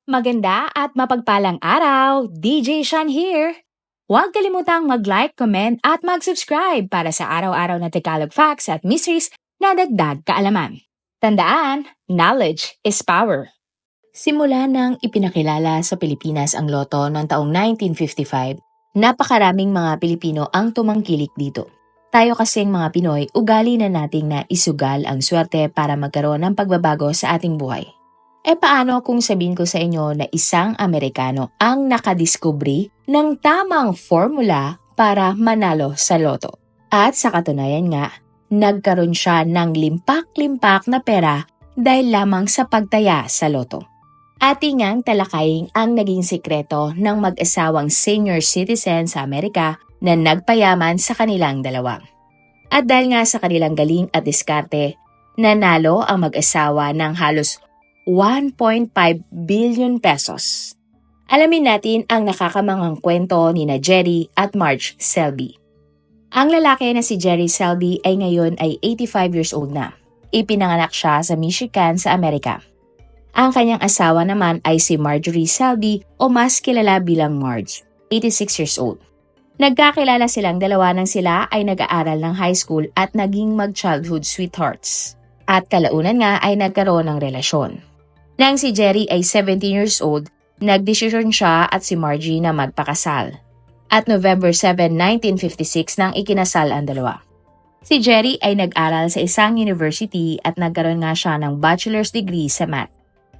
Maganda at mapagpalang araw! DJ Shan here! Huwag kalimutang mag-like, comment at mag-subscribe para sa araw-araw na Tagalog facts at mysteries na dagdag kaalaman. Tandaan, knowledge is power. Simula nang ipinakilala sa Pilipinas ang loto noong taong 1955, napakaraming mga Pilipino ang tumangkilik dito. Tayo kasing mga Pinoy, ugali na nating na isugal ang swerte para magkaroon ng pagbabago sa ating buhay. Paano kung sabihin ko sa inyo na isang Amerikano ang nakadiskubri ng tamang formula para manalo sa loto? At sa katunayan nga, nagkaroon siya ng limpak-limpak na pera dahil lamang sa pagtaya sa loto. Ating ngang talakayin ang naging sikreto ng mag-asawang senior citizen sa Amerika na nagpayaman sa kanilang dalawa. At dahil nga sa kanilang galing at diskarte, nanalo ang mag-asawa ng halos 1.5 billion pesos. Alamin natin ang nakakamangang kwento ni na Jerry at Marge Selby. Ang lalaki na si Jerry Selby ay ngayon ay 85 years old na. Ipinanganak siya sa Michigan sa Amerika. Ang kanyang asawa naman ay si Marjorie Selby o mas kilala bilang Marge, 86 years old. Nagkakilala silang dalawa nang sila ay nag-aaral ng high school at naging mag-childhood sweethearts. At kalaunan nga ay nagkaroon ng relasyon. Nang si Jerry ay 17 years old, nagdesisyon siya at si Margie na magpakasal. At November 7, 1956 nang ikinasal ang dalawa. Si Jerry ay nag-aral sa isang university at nagkaroon nga siya ng bachelor's degree sa math.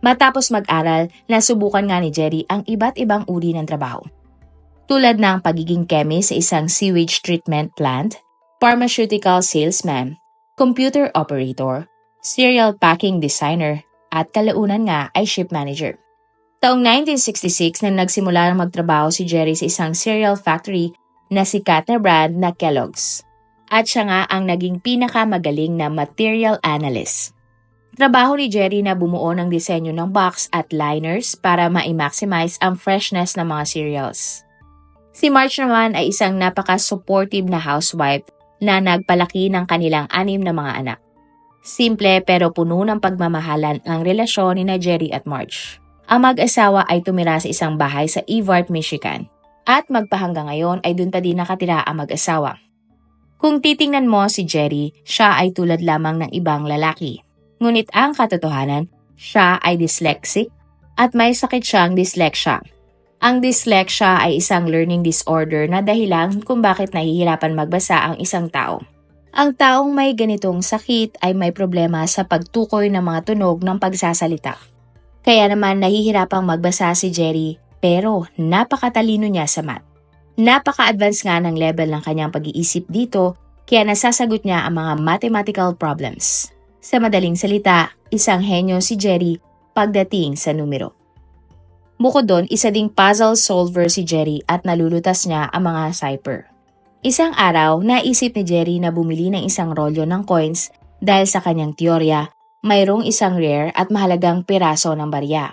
Matapos mag-aral, nasubukan nga ni Jerry ang iba't ibang uri ng trabaho. Tulad ng pagiging chemist sa isang sewage treatment plant, pharmaceutical salesman, computer operator, cereal packing designer, at kalaunan nga ay ship manager. Taong 1966 nang nagsimula magtrabaho si Jerry sa isang cereal factory na sikat na brand na Kellogg's. At siya nga ang naging pinakamagaling na material analyst. Trabaho ni Jerry na bumuo ng disenyo ng box at liners para ma-maximize ang freshness ng mga cereals. Si Marge naman ay isang napaka-supportive na housewife na nagpalaki ng kanilang 6 na mga anak. Simple pero puno ng pagmamahalan ang relasyon ni na Jerry at Marge. Ang mag-asawa ay tumira sa isang bahay sa Evart, Michigan. At magpahanggang ngayon ay dun pa din nakatira ang mag-asawa. Kung titingnan mo si Jerry, siya ay tulad lamang ng ibang lalaki. Ngunit ang katotohanan, siya ay dyslexic at may sakit siyang dyslexia. Ang dyslexia ay isang learning disorder na dahilan kung bakit nahihirapan magbasa ang isang tao. Ang taong may ganitong sakit ay may problema sa pagtukoy ng mga tunog ng pagsasalita. Kaya naman nahihirapang magbasa si Jerry pero napakatalino niya sa math. Napaka-advance nga ng level ng kanyang pag-iisip dito kaya nasasagot niya ang mga mathematical problems. Sa madaling salita, isang henyo si Jerry pagdating sa numero. Bukod doon, isa ding puzzle solver si Jerry at nalulutas niya ang mga cipher. Isang araw, naisip ni Jerry na bumili ng isang rolyo ng coins dahil sa kanyang teorya, mayroong isang rare at mahalagang piraso ng barya.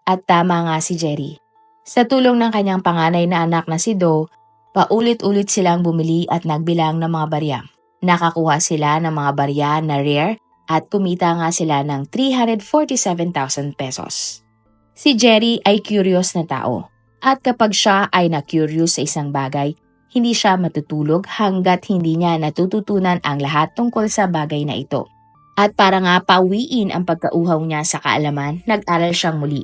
At tama nga si Jerry. Sa tulong ng kanyang panganay na anak na si Do, paulit-ulit silang bumili at nagbilang ng mga barya. Nakakuha sila ng mga barya na rare at kumita nga sila ng 347,000 pesos. Si Jerry ay curious na tao at kapag siya ay na-curious sa isang bagay, hindi siya matutulog hanggat hindi niya natututunan ang lahat tungkol sa bagay na ito. At para nga pawiin ang pagkauhaw niya sa kaalaman, nag-aral siyang muli.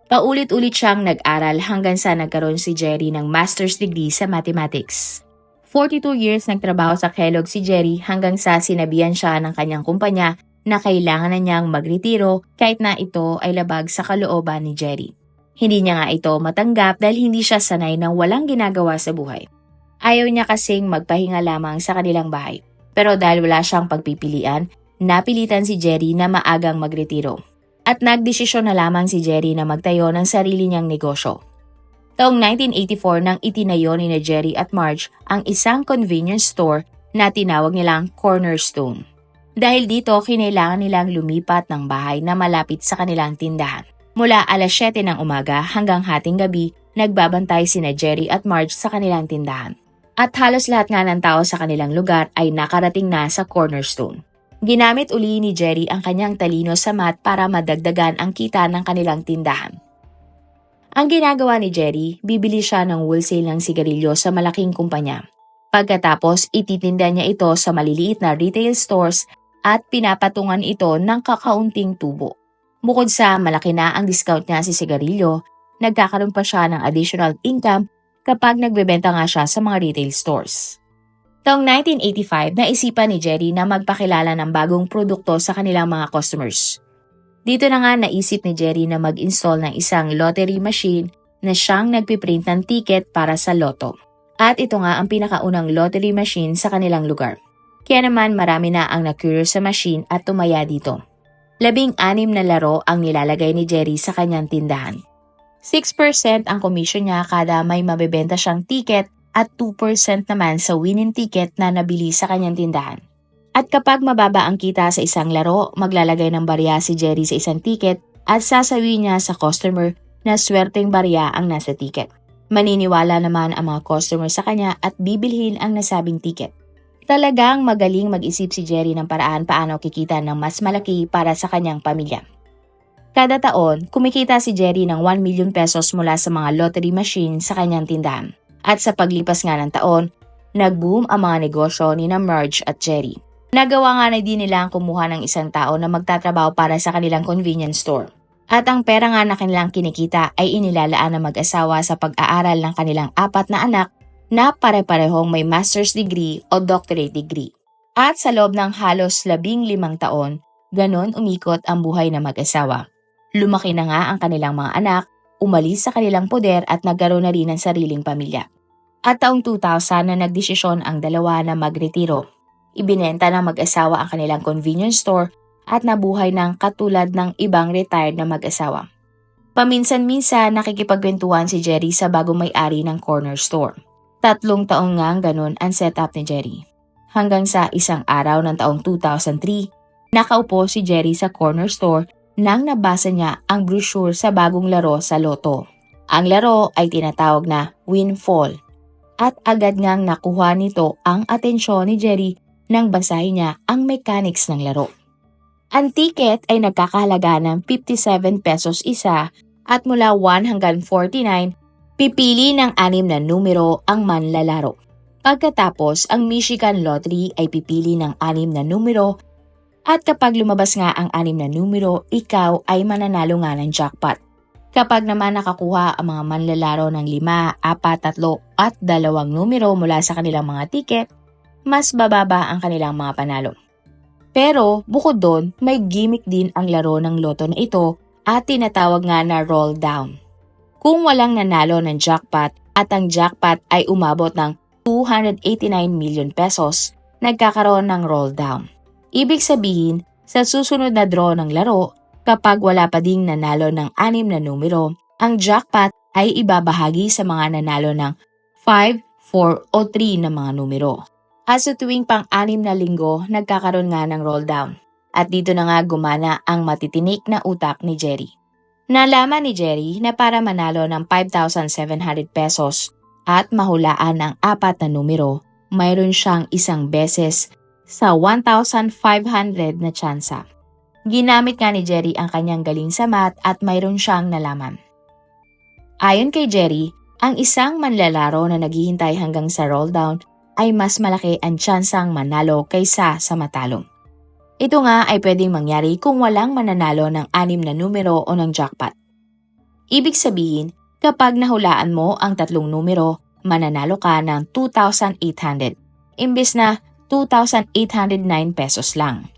Paulit-ulit siyang nag-aral hanggang sa nagkaroon si Jerry ng master's degree sa mathematics. 42 years nagtrabaho sa Kellogg si Jerry hanggang sa sinabihan siya ng kanyang kumpanya na kailangan na niyang magretiro kahit na ito ay labag sa kalooban ni Jerry. Hindi niya nga ito matanggap dahil hindi siya sanay ng walang ginagawa sa buhay. Ayaw niya kasing magpahinga lamang sa kanilang bahay. Pero dahil wala siyang pagpipilian, napilitan si Jerry na maagang magretiro. At nagdesisyon na lamang si Jerry na magtayo ng sarili niyang negosyo. Taong 1984 nang itinayo ni na Jerry at Marge ang isang convenience store na tinawag nilang Cornerstone. Dahil dito, kinailangan nilang lumipat ng bahay na malapit sa kanilang tindahan. Mula alas 7 ng umaga hanggang hating gabi, nagbabantay sina Jerry at Marge sa kanilang tindahan. At halos lahat nga ng tao sa kanilang lugar ay nakarating na sa Cornerstone. Ginamit uli ni Jerry ang kanyang talino sa math para madagdagan ang kita ng kanilang tindahan. Ang ginagawa ni Jerry, bibili siya ng wholesale ng sigarilyo sa malaking kumpanya. Pagkatapos, ititinda niya ito sa maliliit na retail stores at pinapatungan ito ng kakaunting tubo. Bukod sa malaki na ang discount niya sa sigarilyo, nagkakaroon pa siya ng additional income kapag nagbebenta nga siya sa mga retail stores. Taong 1985, naisipan ni Jerry na magpakilala ng bagong produkto sa kanilang mga customers. Dito na nga naisip ni Jerry na mag-install ng isang lottery machine na siyang nagpiprint ng ticket para sa loto. At ito nga ang pinakaunang lottery machine sa kanilang lugar. Kaya naman marami na ang na-curious sa machine at tumaya dito. 16 na laro ang nilalagay ni Jerry sa kanyang tindahan. 6% ang komisyon niya kada may mabebenta siyang ticket at 2% naman sa winning ticket na nabili sa kanyang tindahan. At kapag mababa ang kita sa isang laro, maglalagay ng barya si Jerry sa isang ticket at sasabihin niya sa customer na swerteng barya ang nasa ticket. Maniniwala naman ang mga customer sa kanya at bibilhin ang nasabing ticket. Talagang magaling mag-isip si Jerry ng paraan paano kikita ng mas malaki para sa kanyang pamilya. Kada taon, kumikita si Jerry ng 1 million pesos mula sa mga lottery machine sa kanyang tindahan. At sa paglipas nga ng taon, nag-boom ang mga negosyo ni na Marge at Jerry. Nagawa nga na din nila ang kumuha ng isang tao na magtatrabaho para sa kanilang convenience store. At ang pera nga na kanilang kinikita ay inilalaan ng mag-asawa sa pag-aaral ng kanilang 4 na anak na pare-parehong may master's degree o doctorate degree. At sa loob ng halos 15 taon, ganon umikot ang buhay ng mag-asawa. Lumaki na nga ang kanilang mga anak, umalis sa kanilang poder at nagkaroon na rin ng sariling pamilya. At taong 2000 na nagdesisyon ang dalawa na magretiro. Ibinenta ng mag-asawa ang kanilang convenience store at nabuhay ng katulad ng ibang retired na mag-asawa. Paminsan-minsan nakikipagkwentuhan si Jerry sa bagong may-ari ng corner store. 3 taong nga ganun ang setup ni Jerry. Hanggang sa isang araw ng taong 2003, nakaupo si Jerry sa corner store nang nabasa niya ang brochure sa bagong laro sa loto. Ang laro ay tinatawag na Windfall. At agad ngang nakuha nito ang atensyon ni Jerry nang basahin niya ang mechanics ng laro. Ang ticket ay nagkakahalaga ng 57 pesos isa at mula 1 hanggang 49, pipili ng 6 na numero ang manlalaro. Pagkatapos, ang Michigan Lottery ay pipili ng 6 na numero at kapag lumabas nga ang 6 na numero, ikaw ay mananalo nga ng jackpot. Kapag naman nakakuha ang mga manlalaro ng 5, 4, 3 at 2 numero mula sa kanilang mga ticket, mas bababa ang kanilang mga panalo. Pero bukod doon, may gimmick din ang laro ng loto na ito at tinatawag nga na roll down. Kung walang nanalo ng jackpot at ang jackpot ay umabot ng 289 million pesos, nagkakaroon ng roll down. Ibig sabihin, sa susunod na draw ng laro, kapag wala pa ding nanalo ng 6 na numero, ang jackpot ay ibabahagi sa mga nanalo ng 5, 4 o 3 na mga numero. At sa tuwing pang-6 na linggo, nagkakaroon nga ng roll down. At dito na nga gumana ang matitinik na utak ni Jerry. Nalaman ni Jerry na para manalo ng 5,700 pesos at mahulaan ang 4 na numero, mayroon siyang isang beses sa 1,500 na tsansa. Ginamit nga ni Jerry ang kanyang galing sa math at mayroon siyang nalaman. Ayon kay Jerry, ang isang manlalaro na naghihintay hanggang sa roll down ay mas malaki ang tsansang manalo kaysa sa matalo. Ito nga ay pwedeng mangyari kung walang mananalo ng 6 na numero o ng jackpot. Ibig sabihin, kapag nahulaan mo ang 3 numero, mananalo ka ng 2,800, imbes na 2,809 pesos lang.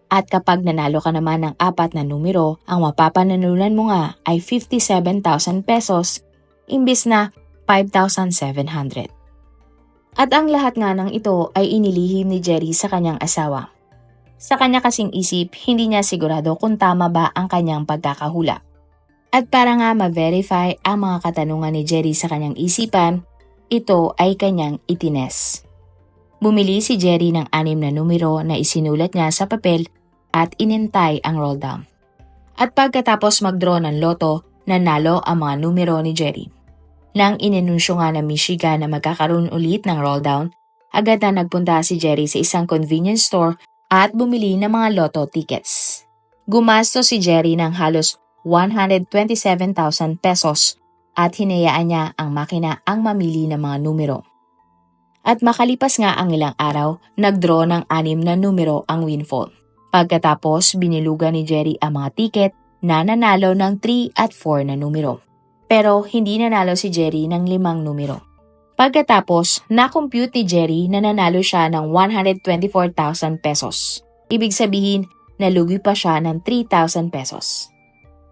At kapag nanalo ka naman ng 4 na numero, ang mapapanalunan mo nga ay 57,000 pesos, imbes na 5,700. At ang lahat nga ng ito ay inilihim ni Jerry sa kanyang asawa. Sa kanya kasing isip, hindi niya sigurado kung tama ba ang kanyang pagkakahula. At para nga ma-verify ang mga katanungan ni Jerry sa kanyang isipan, ito ay kanyang itines. Bumili si Jerry ng 6 na numero na isinulat niya sa papel at inintay ang roll down. At pagkatapos mag-draw ng loto, nanalo ang mga numero ni Jerry. Nang inanunsyo nga ng Michigan na magkakaroon ulit ng roll down, agad na nagpunta si Jerry sa isang convenience store at bumili ng mga loto tickets. Gumastos si Jerry ng halos 127,000 pesos at hinayaan niya ang makina ang mamili ng mga numero. At makalipas nga ang ilang araw, nag-draw ng 6 na numero ang windfall. Pagkatapos, binilugan ni Jerry ang mga ticket na nanalo ng 3 at 4 na numero. Pero hindi nanalo si Jerry ng 5 numero. Pagkatapos, na-compute ni Jerry na nanalo siya ng 124,000 pesos. Ibig sabihin, nalugi pa siya ng 3,000 pesos.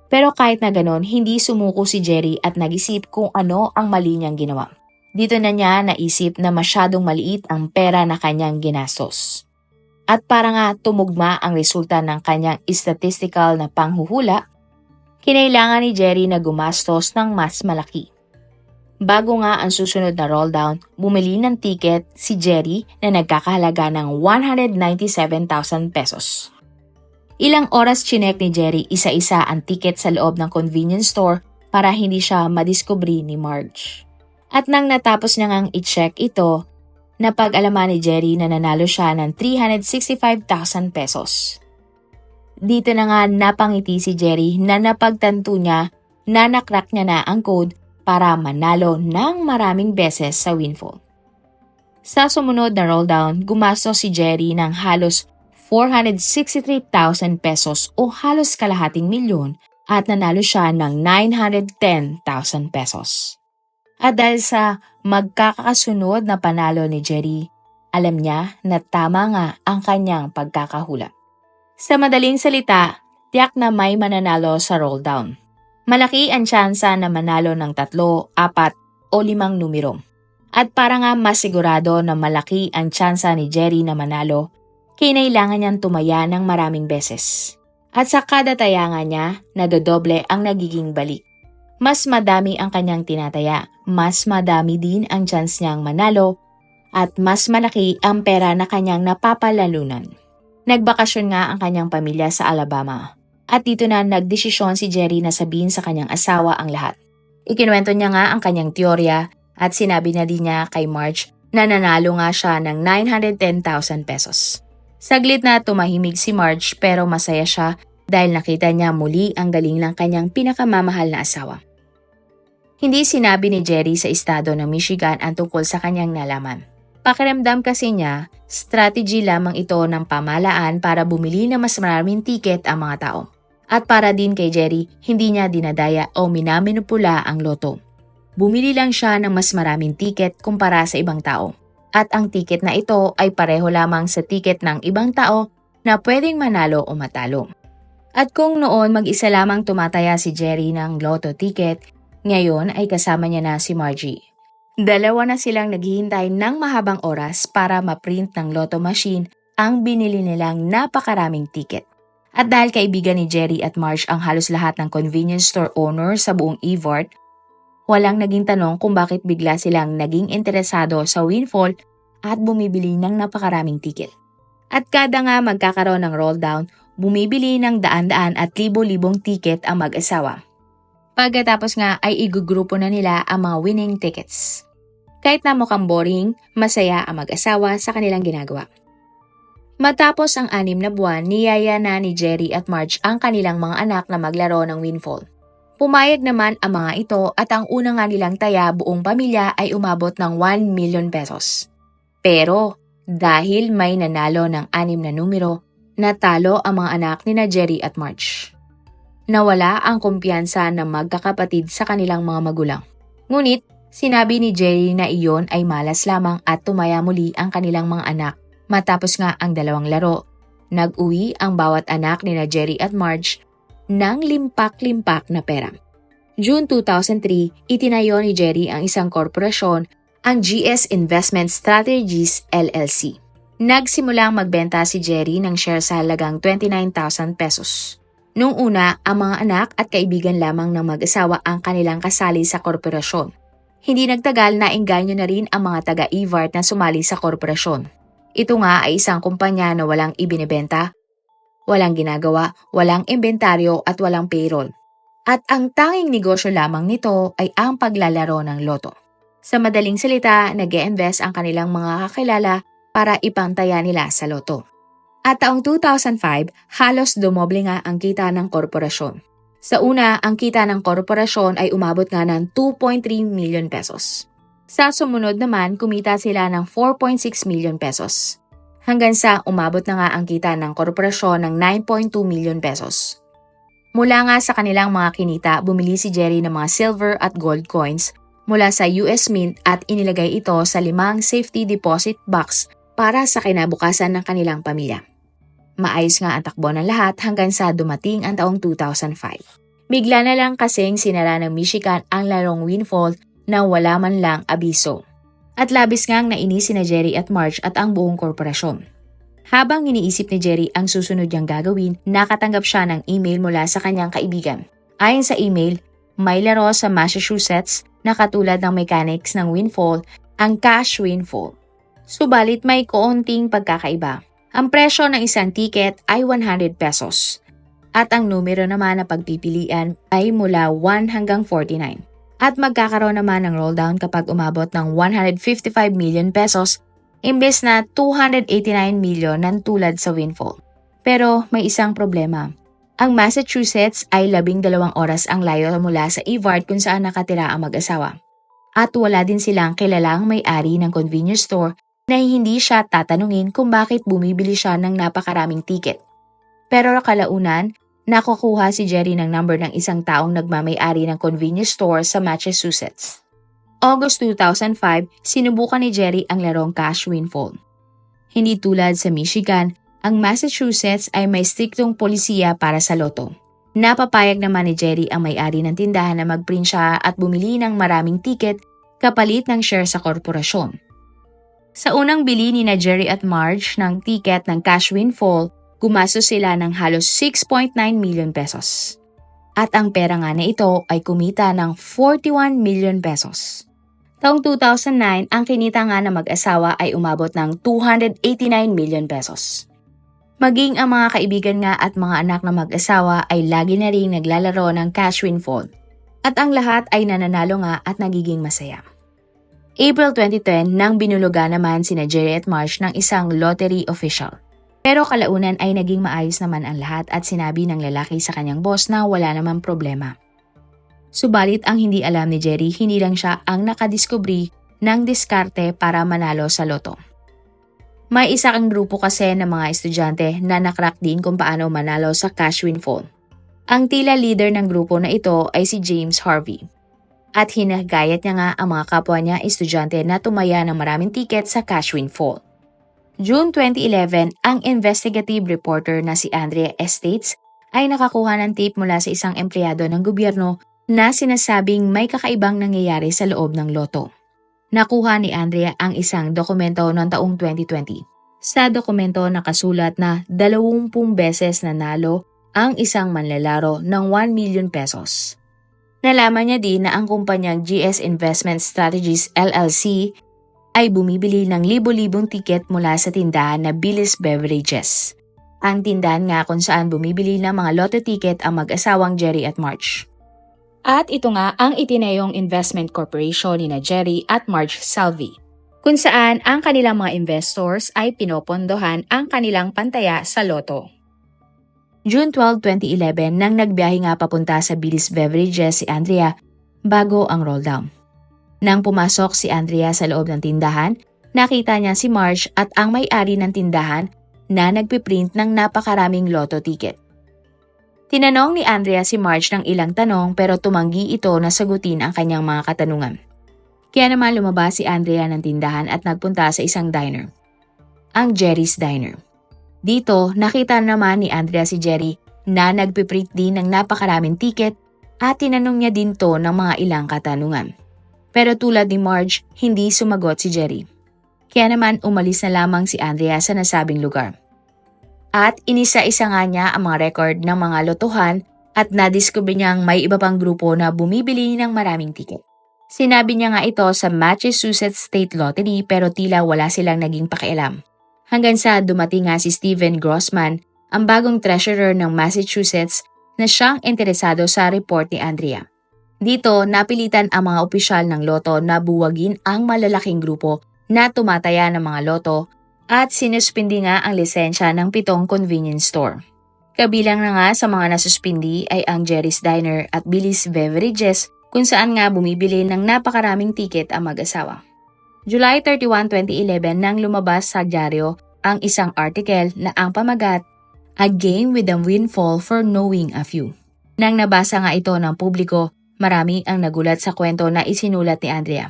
Pero kahit na ganon, hindi sumuko si Jerry at nag-isip kung ano ang mali niyang ginawa. Dito na niya naisip na masyadong maliit ang pera na kanyang ginastos. At para nga tumugma ang resulta ng kanyang statistical na panghuhula, kinailangan ni Jerry na gumastos ng mas malaki. Bago nga ang susunod na roll down, bumili ng ticket si Jerry na nagkakahalaga ng 197,000 pesos. Ilang oras chinek ni Jerry isa-isa ang ticket sa loob ng convenience store para hindi siya madiskubri ni Marge. At nang natapos niya ngang i-check ito, napag-alaman ni Jerry na nanalo siya ng 365,000 pesos. Dito na nga napangiti si Jerry na napagtanto niya na nakrack niya na ang code para manalo ng maraming beses sa windfall. Sa sumunod na roll down, gumastos si Jerry ng halos 463,000 pesos o halos kalahating milyon at nanalo siya ng 910,000 pesos. At dahil sa magkakasunod na panalo ni Jerry, alam niya na tama nga ang kanyang pagkakahula. Sa madaling salita, tiyak na may mananalo sa roll down. Malaki ang tsansa na manalo ng 3, 4 o 5 numero. At para nga masigurado na malaki ang tsansa ni Jerry na manalo, kinailangan niyang tumaya ng maraming beses. At sa kada tayangan niya, nadodoble ang nagiging balik. Mas madami ang kanyang tinataya, mas madami din ang chance niyang manalo, at mas malaki ang pera na kanyang napapalalunan. Nagbakasyon nga ang kanyang pamilya sa Alabama. At dito na nagdesisyon si Jerry na sabihin sa kanyang asawa ang lahat. Ikinuwento niya nga ang kanyang teorya at sinabi na din niya kay Marge na nanalo nga siya ng 910,000 pesos. Saglit na tumahimik si Marge pero masaya siya dahil nakita niya muli ang galing ng kanyang pinakamamahal na asawa. Hindi sinabi ni Jerry sa estado ng Michigan ang tungkol sa kanyang nalaman. Pakiramdam kasi niya, strategy lamang ito ng pamahalaan para bumili ng mas maraming tiket ang mga tao. At para din kay Jerry, hindi niya dinadaya o minamanipula ang loto. Bumili lang siya ng mas maraming tiket kumpara sa ibang tao. At ang tiket na ito ay pareho lamang sa tiket ng ibang tao na pwedeng manalo o matalo. At kung noon mag-isa lamang tumataya si Jerry ng lotto ticket, ngayon ay kasama niya na si Margie. Dalawa na silang naghihintay ng mahabang oras para ma-print ng lotto machine ang binili nilang napakaraming tiket. At dahil kaibigan ni Jerry at Marge ang halos lahat ng convenience store owner sa buong Evart, walang naging tanong kung bakit bigla silang naging interesado sa windfall at bumibili ng napakaraming tiket. At kada nga magkakaroon ng roll down, bumibili ng daan-daan at libo-libong tiket ang mag-asawa. Pagkatapos nga ay igugrupo na nila ang mga winning tickets. Kahit na mukhang boring, masaya ang mag-asawa sa kanilang ginagawa. Matapos ang 6 na buwan, niyaya na ni Jerry at Marge ang kanilang mga anak na maglaro ng windfall. Pumayag naman ang mga ito at ang una nga nilang taya buong pamilya ay umabot ng 1 million pesos. Pero dahil may nanalo ng 6 na numero, natalo ang mga anak ni na Jerry at Marge. Nawala ang kumpiyansa ng magkakapatid sa kanilang mga magulang. Ngunit sinabi ni Jerry na iyon ay malas lamang at tumaya muli ang kanilang mga anak. Matapos nga ang dalawang laro, nag-uwi ang bawat anak ni na Jerry at Marge ng limpak-limpak na pera. June 2003, itinayo ni Jerry ang isang korporasyon, ang GS Investment Strategies LLC. Nagsimulang magbenta si Jerry ng share sa halagang 29,000 pesos. Noong una, ang mga anak at kaibigan lamang ng mag-asawa ang kanilang kasali sa korporasyon. Hindi nagtagal na engganyo na rin ang mga taga-Evart na sumali sa korporasyon. Ito nga ay isang kumpanya na walang ibinebenta, walang ginagawa, walang inventaryo at walang payroll. At ang tanging negosyo lamang nito ay ang paglalaro ng loto. Sa madaling salita, nag-e-invest ang kanilang mga kakilala para ipantaya nila sa loto. At taong 2005, halos dumoble nga ang kita ng korporasyon. Sa una, ang kita ng korporasyon ay umabot nga ng 2.3 million pesos. Sa sumunod naman, kumita sila ng 4.6 million pesos. Hanggang sa umabot na nga ang kita ng korporasyon ng 9.2 million pesos. Mula nga sa kanilang mga kinita, bumili si Jerry ng mga silver at gold coins mula sa US Mint at inilagay ito sa 5 safety deposit box para sa kinabukasan ng kanilang pamilya. Maayos nga ang takbo ng lahat hanggang sa dumating ang taong 2005. Bigla na lang kasing sinara ng Michigan ang larong windfall na wala man lang abiso. At labis ngang nainis sina Jerry at Marge at ang buong korporasyon. Habang iniisip ni Jerry ang susunod niyang gagawin, nakatanggap siya ng email mula sa kanyang kaibigan. Ayon sa email, may laro sa Massachusetts na katulad ng mechanics ng windfall, ang cash windfall. Subalit may kaunting pagkakaiba. Ang presyo ng isang ticket ay 100 pesos at ang numero naman na pagpipilian ay mula 1 hanggang 49. At magkakaroon naman ng rolldown kapag umabot ng 155 million pesos imbes na 289 million ng tulad sa windfall. Pero may isang problema. Ang Massachusetts ay 12 oras ang layo mula sa Evart kung saan nakatira ang mag-asawa. At wala din silang kilalang may-ari ng convenience store na hindi siya tatanungin kung bakit bumibili siya ng napakaraming ticket. Pero kalaunan, nakukuha si Jerry ng number ng isang taong nagmamay-ari ng convenience store sa Massachusetts. August 2005, sinubukan ni Jerry ang larong cash windfall. Hindi tulad sa Michigan, ang Massachusetts ay may striktong polisiya para sa loto. Napapayag naman ni Jerry ang may-ari ng tindahan na mag-print siya at bumili ng maraming ticket kapalit ng share sa korporasyon. Sa unang bili ni na Jerry at Marge ng ticket ng cash windfall, gumastos sila ng halos 6.9 million pesos. At ang pera nga na ito ay kumita ng 41 million pesos. Taong 2009, ang kinita nga na mag-asawa ay umabot ng 289 million pesos. Maging ang mga kaibigan nga at mga anak na mag-asawa ay lagi na rin naglalaro ng cash windfall. At ang lahat ay nananalo nga at nagiging masaya. April 2010 nang binuluga naman sina Jerry at Marge ng isang lottery official. Pero kalaunan ay naging maayos naman ang lahat at sinabi ng lalaki sa kanyang boss na wala namang problema. Subalit ang hindi alam ni Jerry, hindi lang siya ang nakadiskubri ng diskarte para manalo sa loto. May isa kang grupo kasi ng mga estudyante na nakrak din kung paano manalo sa cash windfall. Ang tila leader ng grupo na ito ay si James Harvey. At hinagayat niya nga ang mga kapwa niya estudyante na tumaya ng maraming ticket sa cash windfall. June 2011, ang investigative reporter na si Andrea Estates ay nakakuha ng tape mula sa isang empleyado ng gobyerno na sinasabing may kakaibang nangyayari sa loob ng loto. Nakuha ni Andrea ang isang dokumento noong taong 2020. Sa dokumento nakasulat na 20 beses nanalo ang isang manlalaro ng 1 million pesos. Nalaman niya din na ang kumpanyang GS Investment Strategies LLC ay bumibili ng libo-libong tiket mula sa tindahan na Billy's Beverages. Ang tindahan nga kung saan bumibili ng mga lotto ticket ang mag-asawang Jerry at Marge. At ito nga ang itinayong investment corporation ni na Jerry at Marge Salvi, kung saan ang kanilang mga investors ay pinopondohan ang kanilang pantaya sa loto. June 12, 2011 nang nagbiyahe nga papunta sa Billy's Beverages si Andrea bago ang rolldown. Nang pumasok si Andrea sa loob ng tindahan, nakita niya si Marge at ang may-ari ng tindahan na nagpiprint ng napakaraming lotto ticket. Tinanong ni Andrea si Marge ng ilang tanong pero tumanggi ito na sagutin ang kanyang mga katanungan. Kaya naman lumabas si Andrea ng tindahan at nagpunta sa isang diner, ang Jerry's Diner. Dito, nakita naman ni Andrea si Jerry na nagpiprint din ng napakaraming ticket at tinanong niya din to ng mga ilang katanungan. Pero tulad ni Marge, hindi sumagot si Jerry. Kaya naman umalis na lamang si Andrea sa nasabing lugar. At inisa-isa nga niya ang mga record ng mga lotohan at nadiskubre niyang may iba pang grupo na bumibili ng maraming ticket. Sinabi niya nga ito sa Massachusetts State Lottery pero tila wala silang naging pakialam. Hanggang sa dumating nga si Steven Grossman, ang bagong treasurer ng Massachusetts na siyang interesado sa report ni Andrea. Dito, napilitan ang mga opisyal ng loto na buwagin ang malalaking grupo na tumataya ng mga loto at sinuspindi nga ang lisensya ng 7 convenience store. Kabilang na nga sa mga nasuspindi ay ang Jerry's Diner at Billy's Beverages kung saan nga bumibili ng napakaraming tiket ang mag-asawa. July 31, 2011 nang lumabas sa dyaryo ang isang article na ang pamagat, A Game with a Windfall for Knowing a Few. Nang nabasa nga ito ng publiko, marami ang nagulat sa kwento na isinulat ni Andrea.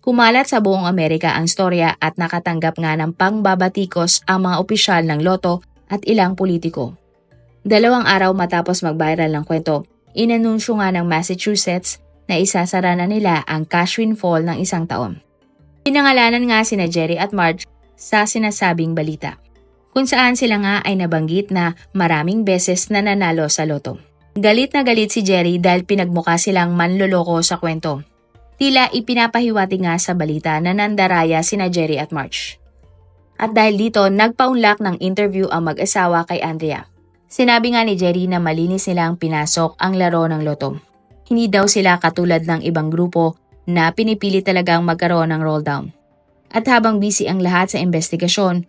Kumalat sa buong Amerika ang storya at nakatanggap nga ng pangbabatikos ang mga opisyal ng loto at ilang politiko. 2 araw matapos mag-viral ng kwento, inanunsyo nga ng Massachusetts na isasara na nila ang cash windfall ng 1 taon. Pinangalanan nga sina Jerry at Marge sa sinasabing balita, kung saan sila nga ay nabanggit na maraming beses na nanalo sa loto. Galit na galit si Jerry dahil pinagmukha silang manloloko sa kwento. Tila ipinapahiwati nga sa balita na nandaraya sina Jerry at Marge. At dahil dito, nagpaunlak ng interview ang mag-asawa kay Andrea. Sinabi nga ni Jerry na malinis nilang pinasok ang laro ng loto. Hindi daw sila katulad ng ibang grupo na pinipili talagang magkaroon ng roll down. At habang busy ang lahat sa investigasyon,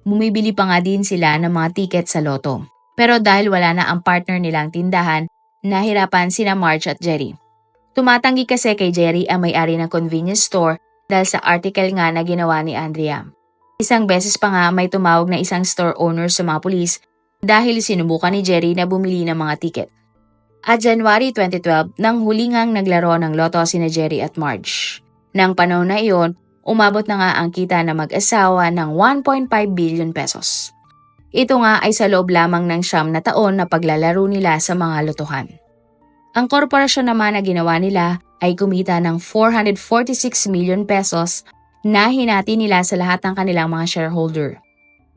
bumibili pa nga din sila ng mga tiket sa loto. Pero dahil wala na ang partner nilang tindahan, nahirapan sina Marge at Jerry. Tumatanggi kasi kay Jerry ang may-ari ng convenience store dahil sa article nga na ginawa ni Andrea. Isang beses pa nga may tumawag na isang store owner sa mga pulis dahil sinubukan ni Jerry na bumili ng mga tiket. At January 2012, nang huli ngang naglaro ng loto sina Jerry at Marge. Nang panahon na iyon, umabot na nga ang kita na mag-asawa ng 1.5 billion pesos. Ito nga ay sa loob lamang ng 9 na taon na paglalaro nila sa mga lotohan. Ang korporasyon naman na ginawa nila ay kumita ng 446 million pesos na hinati nila sa lahat ng kanilang mga shareholder.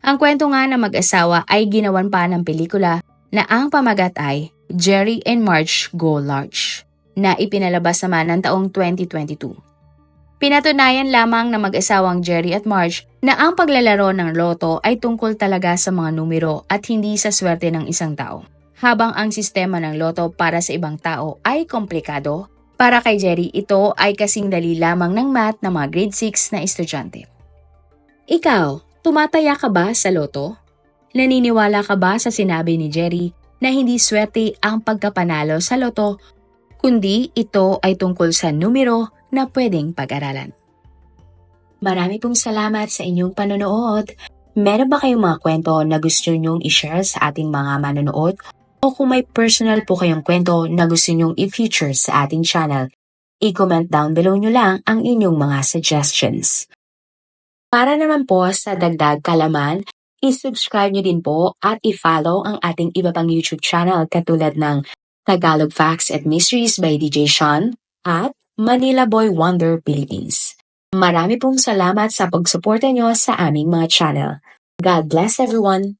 Ang kwento nga na mag-asawa ay ginawan pa ng pelikula na ang pamagat ay Jerry and Marge Go Large na ipinalabas naman ng taong 2022. Pinatunayan lamang na mag-asawang Jerry at Marge na ang paglalaro ng loto ay tungkol talaga sa mga numero at hindi sa swerte ng isang tao. Habang ang sistema ng loto para sa ibang tao ay komplikado, para kay Jerry ito ay kasing dali lamang ng math ng mga grade 6 na estudyante. Ikaw, tumataya ka ba sa loto? Naniniwala ka ba sa sinabi ni Jerry na hindi swerte ang pagkapanalo sa loto, kundi ito ay tungkol sa numero na pwedeng pag-aralan? Marami pong salamat sa inyong panonood. Meron ba kayong mga kwento na gusto nyong i-share sa ating mga manonood? O kung may personal po kayong kwento na gusto nyong i-feature sa ating channel, i-comment down below nyo lang ang inyong mga suggestions. Para naman po sa dagdag kalaman, i-subscribe nyo din po at i-follow ang ating iba pang YouTube channel katulad ng Tagalog Facts at Mysteries by DJ Sean at Manila Boy Wonder Philippines. Marami pong salamat sa pagsuporta nyo sa aming mga channel. God bless everyone!